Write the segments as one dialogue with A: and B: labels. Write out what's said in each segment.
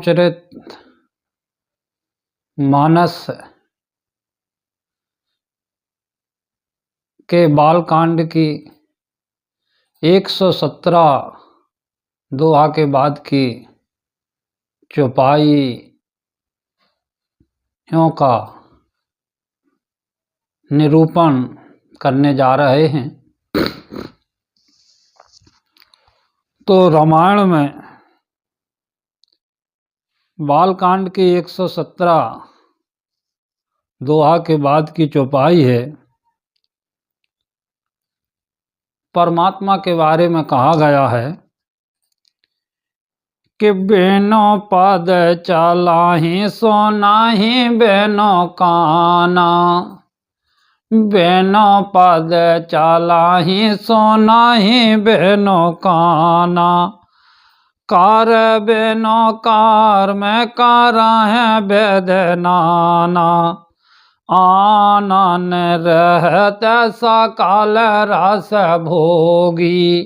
A: चरित मानस के बालकांड की 117 दोहा के बाद की चौपाइयों का निरूपण करने जा रहे हैं। तो रामायण में बालकांड की 117 दोहा के बाद की चौपाई है। परमात्मा के बारे में कहा गया है कि बेनो पद चलाही सोनाही बेनो काना, बेनो पद चलाही सोनाही बेनो काना, कार बेनो कार में कारा है वेद नाना, आनन रहत सकाल रस भोगी,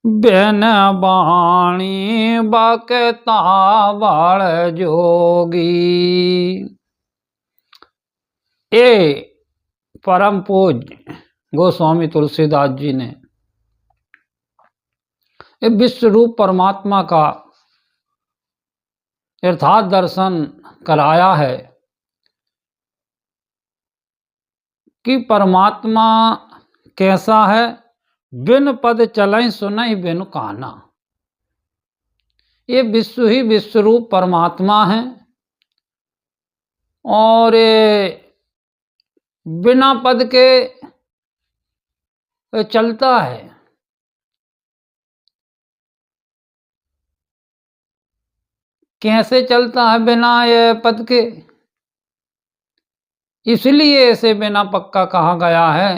A: बेन बाणी बकता बड़ जोगी। ये परम पूज्य गोस्वामी तुलसीदास जी ने विश्व रूप परमात्मा का यथार्थ दर्शन कराया है कि परमात्मा कैसा है। बिन पद चलई सुनई बिनु काना, ये विश्व ही विश्व रूप परमात्मा है और ये बिना पद के चलता है। कैसे चलता है बिना ये पद के? इसलिए इसे बिना पक्का कहा गया है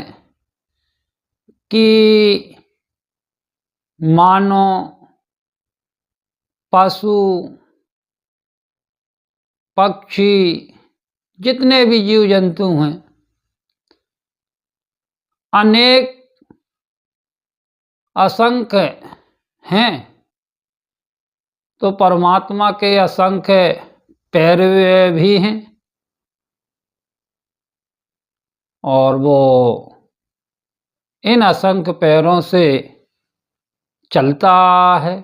A: कि मानो पशु पक्षी जितने भी जीव जंतु हैं, अनेक असंख्य हैं, तो परमात्मा के असंख्य पैर भी हैं और वो इन असंख्य पैरों से चलता है।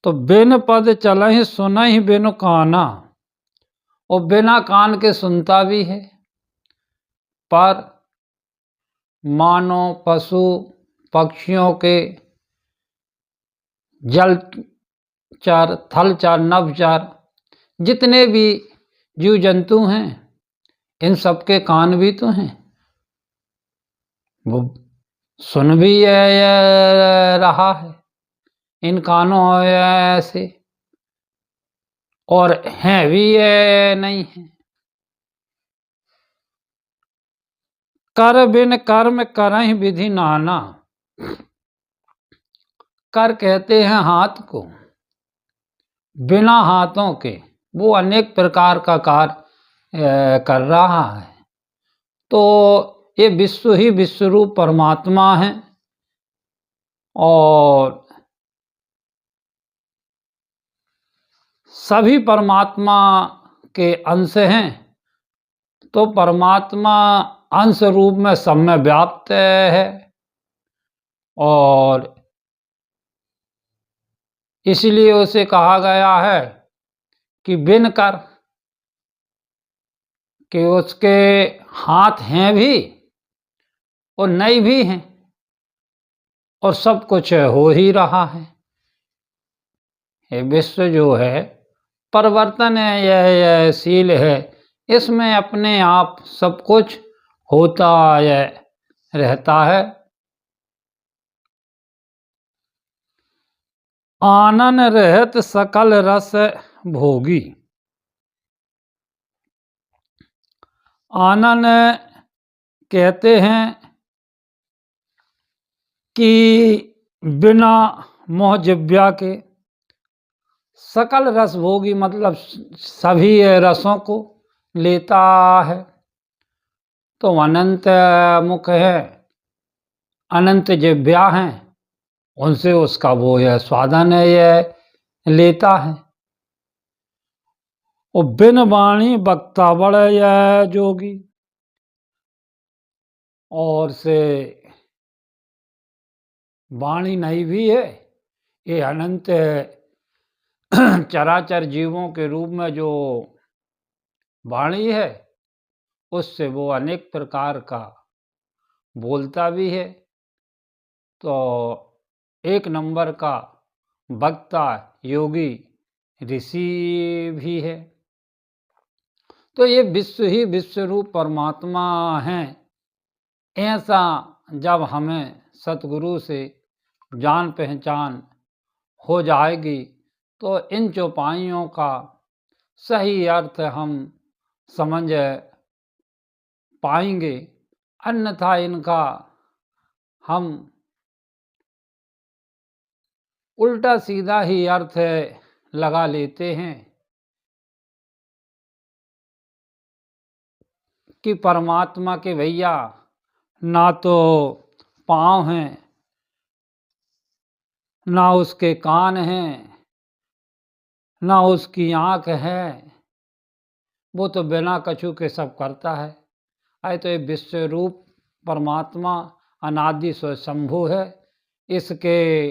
A: तो बिन पद चलहि सुनहि बिनु काना, और बिना कान के सुनता भी है। पर मानो पशु पक्षियों के जलचर थलचर नभचर जितने भी जीव जंतु हैं, इन सबके कान भी तो हैं, वो सुन भी रहा है इन कानों से, और हैं भी नहीं है। कर बिन कर्म करहि विधि नाना, कर कहते हैं हाथ को, बिना हाथों के वो अनेक प्रकार का कार्य कर रहा है। तो ये विश्व ही विश्व रूप परमात्मा है और सभी परमात्मा के अंश हैं। तो परमात्मा अंश रूप में सब में व्याप्त है और इसलिए उसे कहा गया है कि बिन कर, कि उसके हाथ हैं भी और नहीं भी हैं और सब कुछ हो ही रहा है। ये विश्व जो है परिवर्तन है, यह शील है, इसमें अपने आप सब कुछ होता रहता है। आनन रहत सकल रस भोगी, आनन कहते हैं कि बिना मोह जिव्या के, सकल रस भोगी मतलब सभी रसों को लेता है। तो अनंत मुख है, अनंत जिव्या हैं उनसे उसका वो यह स्वादन है यह लेता है। और बिन वाणी बक्ता बड़ यह जोगी, और से वाणी नहीं भी है, ये अनंत चराचर जीवों के रूप में जो वाणी है उससे वो अनेक प्रकार का बोलता भी है। तो एक नंबर का वक्ता योगी ऋषि भी है। तो ये विश्व ही विश्व रूप परमात्मा हैं। ऐसा जब हमें सतगुरु से जान पहचान हो जाएगी तो इन चौपाइयों का सही अर्थ हम समझ पाएंगे, अन्यथा इनका हम उल्टा सीधा ही अर्थ लगा लेते हैं कि परमात्मा के भैया ना तो पाँव हैं, ना उसके कान हैं, ना उसकी आँख है, वो तो बिना कछु के सब करता है। अरे तो ये विश्व रूप परमात्मा अनादि स्वयंभू है। इसके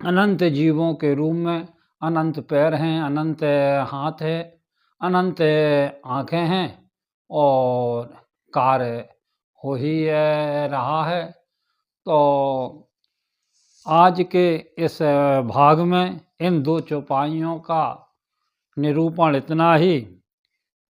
A: अनंत जीवों के रूप में अनंत पैर हैं, अनंत हाथ है, अनंत आँखें हैं और कार्य हो ही रहा है। तो आज के इस भाग में इन दो चौपाइयों का निरूपण इतना ही।